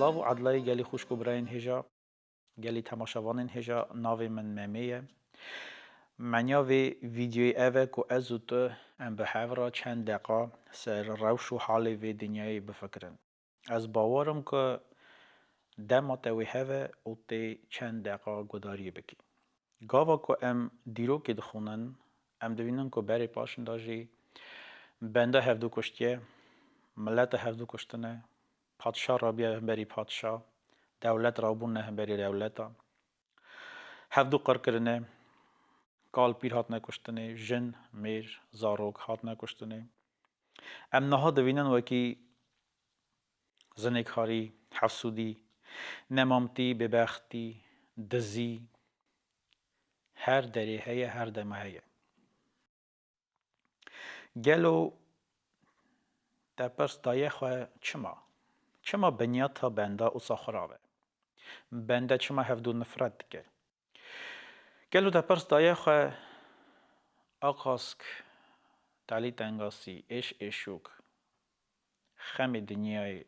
سلاو و عدلای گلی خوشک و براین هجا گلی تماشاوانین هجا ناوی من ممیه منیاوی ویدیوی اوه که ازو تو ام به هفرا چند دقیقه سر روش و حال وی دنیای بفکرن از باورم که دما تاوی هوه او تی چند دقیقه گداری بکی گاوا که ام دیرو که دخونن ام دوینن که بری پاشن داجی بنده هفدو کشتیه ملت هفدو کشتنه پادشاه را بیا بری پادشاه دولت را بونه بری دولتا هفدو قر کرنه کال پیر هات نکشتنه جن میر زاروک هات نکشتنه ام نها دوینن وکی زنکاری حفسودی نمامتی ببختی دزی هر دری هیه هر دمه هیه گلو در پرس دایه خواه چما بنیاتا بنده اوسا خرابه بنده چما هفدو نفرت دکه گلو در پرس دایه خواه آقاسک تالی تنگاسی ایشوک خم دنیای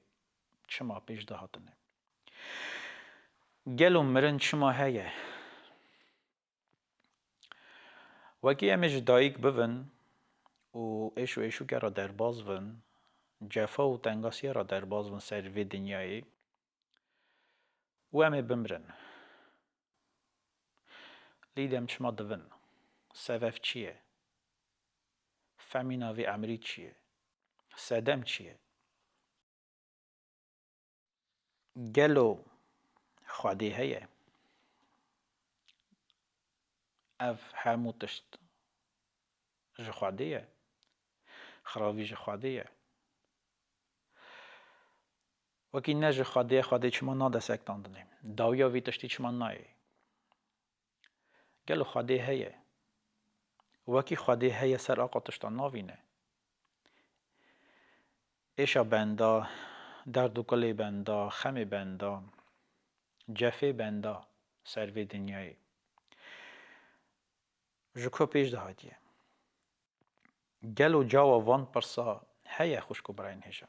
چما پیش دهاتنه گلو مرن چما هیه وکی امیش دایک بون و ایشوکه را در باز ون جفا و تنگاسی را در باز ون سر وی دنیای و امی بمرن لیدم چما دوون سبب چیه فهمیناوی عمری چیه سدم چیه گلو خواهدی هیه اف همو تشت جخوادیه خراوی جخوادیه وکی نه جخوادیه چما نا دستکتان دنیم داویا وی تشتی چما نایه گلو خواهدی هیه وکی خواهدی هیه سر آقا تشتان ناوینه ایشا بندا درد و کلی بندا خم بندا جفه بندا سر وی دنیای جکو پیش دهاتیه گلو جاوا وان پرسا هیه خوشکو براین هجا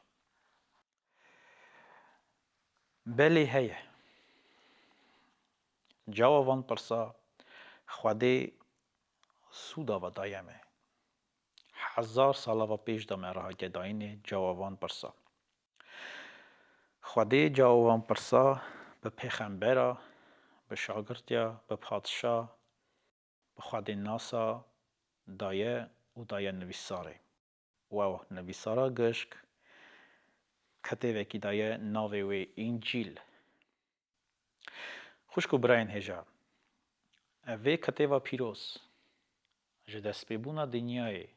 بلی هیه جاوا وان پرسا خواهدی سودا و دایمه 1000 ساله و پیش دامه راه گداین جاوان پرسا خواهدی جاوان پرسا به پیغمبرا به شاگردیا به پادشاه به خواهدی ناسا دایه و دایه نویساره و نویسارا گشک کتیوه کی دایه ناوی وی انجیل خوشکو براین هجا اوی کتیوه پیروز جدست ببونا دنیای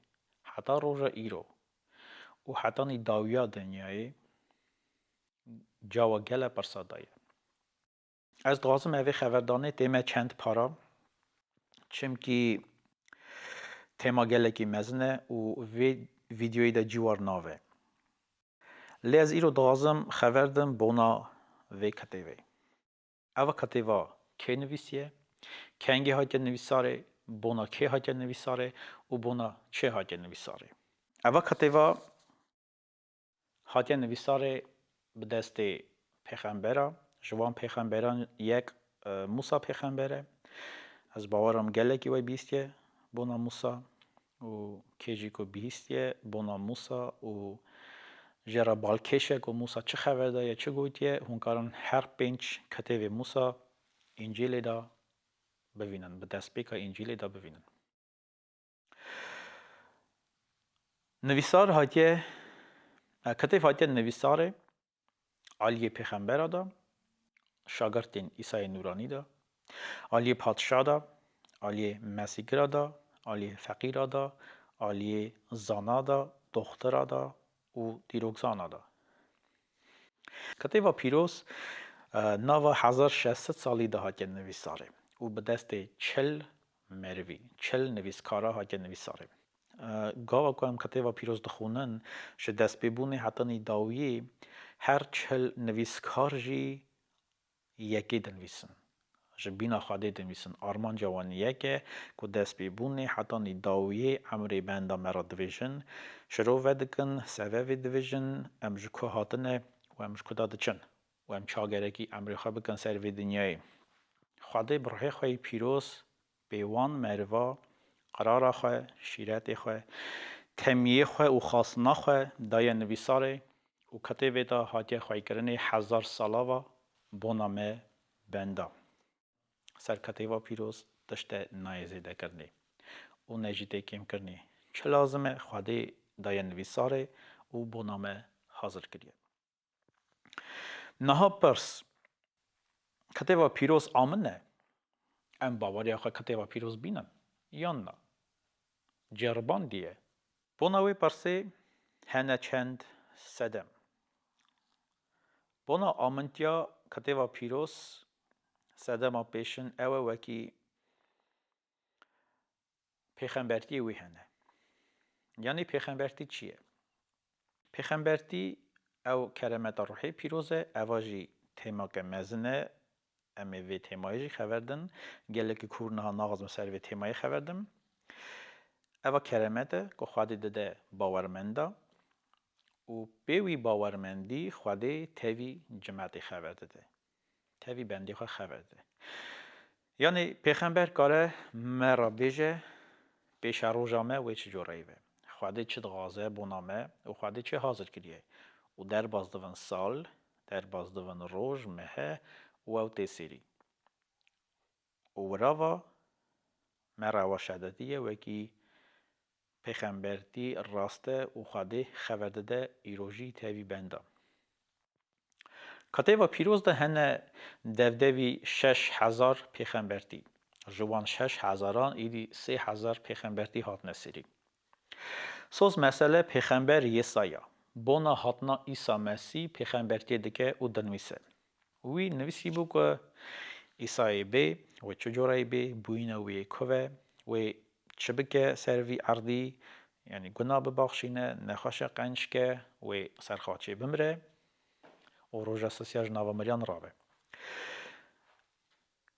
حتی روژا ایرو و حتی نی داویا دنیای جاوا گله پرسا دایه از دوازم اوی خبردانه تیمه چند پارا چمکی تیما گله کی مزنه و ویدیوی دا جوار ناوه لی از ایرو دوازم خبردم بونا وی کتیوی اوه کتیوا که نویسیه کنگی های نویساره بونا که های نویساره و بونا چه های نویساره اوه کتیوا های نویساره به دست پیغمبره جوان پیغمبران یک موسی پیغمبره از باورم گله کی وی بیستیه بونا موسی و کیجی کو بیستیه بونا موسی و جرا بالکشه کو موسی چه خبر دایه چه گویتیه هونکارن هر 5 کتیو موسی انجیل دا ببینن به دست بیکا انجیل دا ببینن نویسار هایتیه کتیف هایتیه نویساره عالی پیغمبر دا شاگردین عیسی نورانی دا عالی پادشاه دا عالی مسیگر دا عالی فقیر دا عالی زانا دا دختر دا و دیروگزانا دا کتیوا پیروز ناوا 1600 سالی دا هاتیه نویساره و به دست 40 مروی 40 نویسکارا هاتیه نویساره گاوا که هم کتیوا پیروز دخونن شه دست ببونه حتی نی داویی هر 40 نویسکار جی یکی دنویسن شه بینا خواده دنویسن آرمان جوان یکه که دست ببونه حتی نی داویی عمری بنده مرا دویژن شروع ودکن سوه دویژن امجکو هاتنه و امجکو داده چن و ام چاگرکی امریخا بکن سر وی دنیای خواده بروحی خوی پیروز بیوان مروا قرار خواه شیرت خواه تمیه خواه و خاصنا خواه دای نویساره و کتی ویدا حاتی خواه کرنه 1000 سالا و بونامه بنده سر کتی و پیروز دشته نایزیده کرنه و نجیده کم کرنه چه لازمه خواده دای نویساره و بونامه حاضر کریه نها پرس کتی و پیروز آمنه ام باوری خواه کتی و پیروز بینن یا نه جربان دیه بوناوی پرسی هنه چند سدم بونا آمنتیا کتی و پیروز سدم پیشن اوه وکی پیغمبرتی وی هنه یعنی پیغمبرتی چیه؟ پیغمبرتی او کرامت روحی پیروزه اواجی تیما که مزنه امی وی تیمایی خبردن گله که کورنه ها ناغز مسر وی تیمایی خبردم اوا کرامته که خواهد داده باورمنده و بیوی باورمندی خواهد تاوی جماعتی خبرده ده تاوی بندی خواه خبرده یعنی پیغمبر کاره مرا بیجه پیش روزامه و چه جورایی به خواهد چه غازه بونامه و خواهد چه حاضر کریه و در بازدوان سال در بازدوان روز مه و او تیسیری و راوا مرا و شددیه وکی پیغمبرتی راسته و خواهد خبرده ده ایروژی تاوی بنده کتی و پیروز ده هنه دودوی 6000 پیغمبرتی جوان 6000 ایدی 3000 پیغمبرتی هات نسیری سوز مسئله پیغمبر یسایا بونا هاتنا ایسا مسیح پیغمبرتی دکه او دنویسه وی نویسی بو که ایسای بی و چجورای بی بوینا وی کوه و چه بکه سروی عردی یعنی گناه ببخشینه نخواش قنش که و سرخواچه بمره و روژا سسیاج نوامریان رابه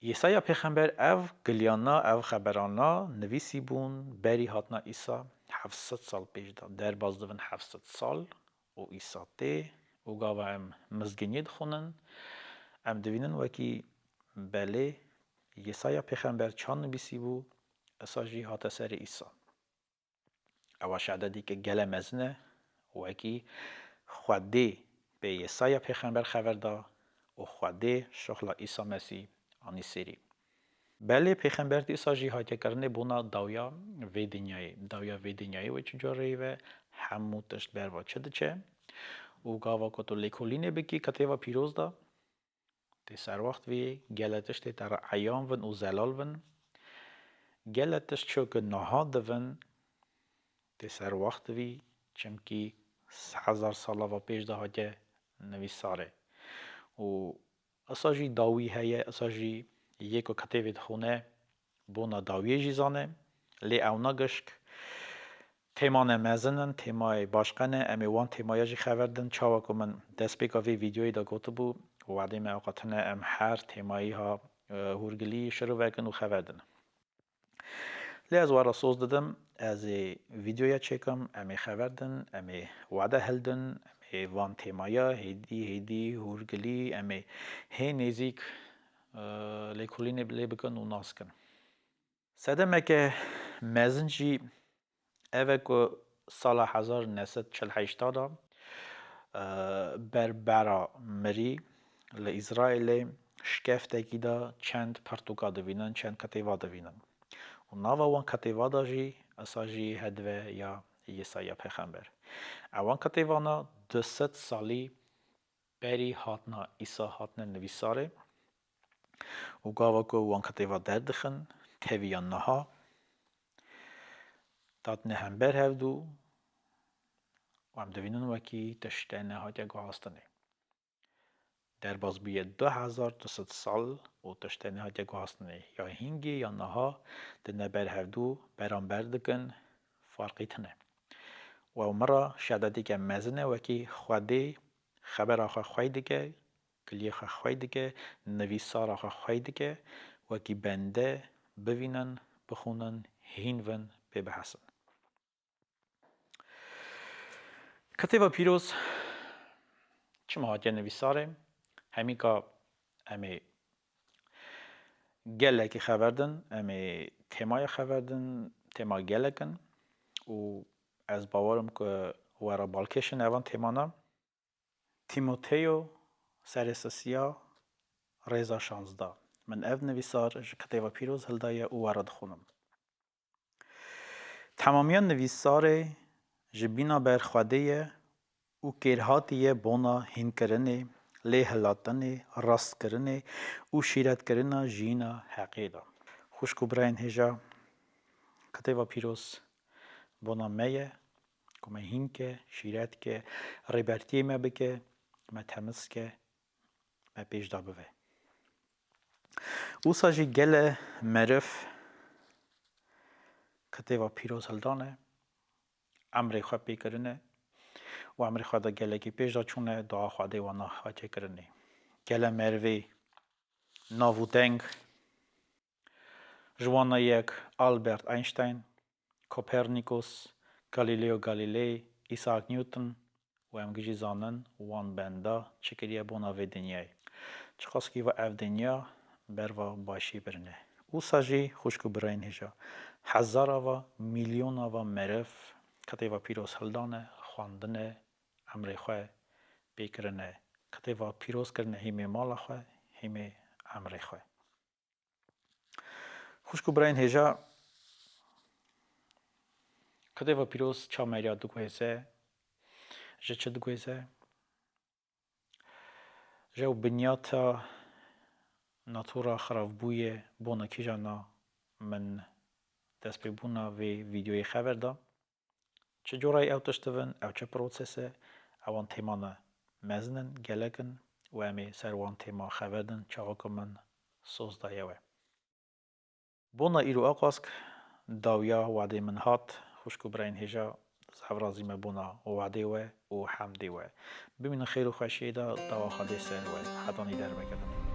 یسایا پیغمبر او گلیانا او خبرانا نویسی بون بری هاتنا ایسا 700 سال پیش داد در بازدون 700 سال و ایسا تی و گاوه ام مزگینید خونن ام دوینن وکی بله یسایا پیغمبر چان نویسی بو اساجی هات سر ایسا او شعددی که گله مزنه وکی خودی به یسایا پیغمبر خبر دا و خودی شخلا ایسا مسیح آنی سری بله پیغمبر ایسا جهاد کرنه بونا داویا وی دنیای و چجوری و همو تشت بروا چه دچه و گاوا کتو لیکولینه بکی کتی و پیروز دا تی سر وقت وی گلتش تی تر عیام ون و زلال ون گلتش چو که نهاد ون تی سر وقت وی چمکی 1000 ساله و پیش ده هاته نویساره و اساجی داوی هیه اساجی یکو کتی وید خونه بونا داوی جیزانه لی او نگشک تیمان مزنن تیمای باشقنه امی وان تیمای جی خبردن چاوا که من دست بیکا وی ویدیوی دا گوتو بو و وعده می اوقاتنه ام هر تیمایی ها هورگلی شروع وکن و خبردن لی از وارا سوز دادم از ویدیویا چکم امی خبردن امی وعده هلدن امی وان تیمایا هیدی هورگلی امی هی نیزیک لیکولین بلی بکن و ناس کن سدمه که مزن جی اوه که سال 1948 دا بربرا مری لإسرائیل شکفته کی دا چند پرتوکا دوینن چند کتیوا دوینن و ناوا وان کتیوا دا جی اسا جی هدوه یا یسایا پیغمبر اوان کتیوانا 200 سالی بری هاتنا ایسا هاتنا نویساره و گاوا که وان کتیوا دردخن تهویان نها داد نهم بر هفدو و هم دوینن وکی تشته نهات یک هستنه در باز بیه 2200 سال و تشته نهات یک هستنه یا هنگی یا نها دنه بر هفدو برام بردکن فرقی تنه و مرا شددی که مزنه وکی خودی خبر آخه خویده که کلی آخه خویده که نویسار آخه خویده که وکی بنده بوینن بخونن هینون ببحثن کتیبا پیروز چه مهاجه نویساره همین که امی گلکی خبردن امی تمای خبردن تما گلکن و از باورم که ورا بالکشن اوان تمانا تیموتیو سرسسیا ریزا 16 من اف نویسار کتاب پیروز هلدای او ورا دخونم تمامیان نویسار جبینا بر خوده او کرهاتیه بونا هین کرنه لی هلاتنه راست کرنه او شیرت کرنه جینا حقیدا خوشکو براین هجا کتاب پیروز بونا میه که من هین که شیرت که ریبرتی ما بکه ما تمس که ما پیش دا بوه او ساجی گل مرف کتاب پیروز هلدانه امری خواه پی کرنه و امری خواه دا گله کی پیش دا چونه دعا خواده و نحاتی کرنه گله مروی ناو دنگ جوانا یک آلبرت اینشتین کوپرنیکوس گالیلیو گالیلی ایساک نیوتن و امگیجی زانن وان بندا چکریه بونا و دنیای چخواست و اف دنیا بر و باشی برنه او ساجی خوشکو براین هجا هزار و میلیون و مرف کتیوا پیروز هلدانه خواندنه امری خواه بیکرنه کتیوا پیروز کرنه هیمی مالا خواه هیمی امری خواه خوشکو براین هجا کتیوا پیروز چا مریا دگویزه جه چه دگویزه جه و بنیاتا ناتورا خراب بوی بونا کی جانا من دست به بونا و ویدیوی خبر دا چه جورای او تشتون او چه پروسسه اوان تیمانا مزنن گلکن و امی سر وان تیما خبردن چاقا من سوز دایوه بونا ایرو آقاسک داویا وعده من هات خوشکو براین هجا زفرازی ما بونا وعده و حمده و ببین خیر و خوشی دا دوا خاده سر و حدانی در بکردم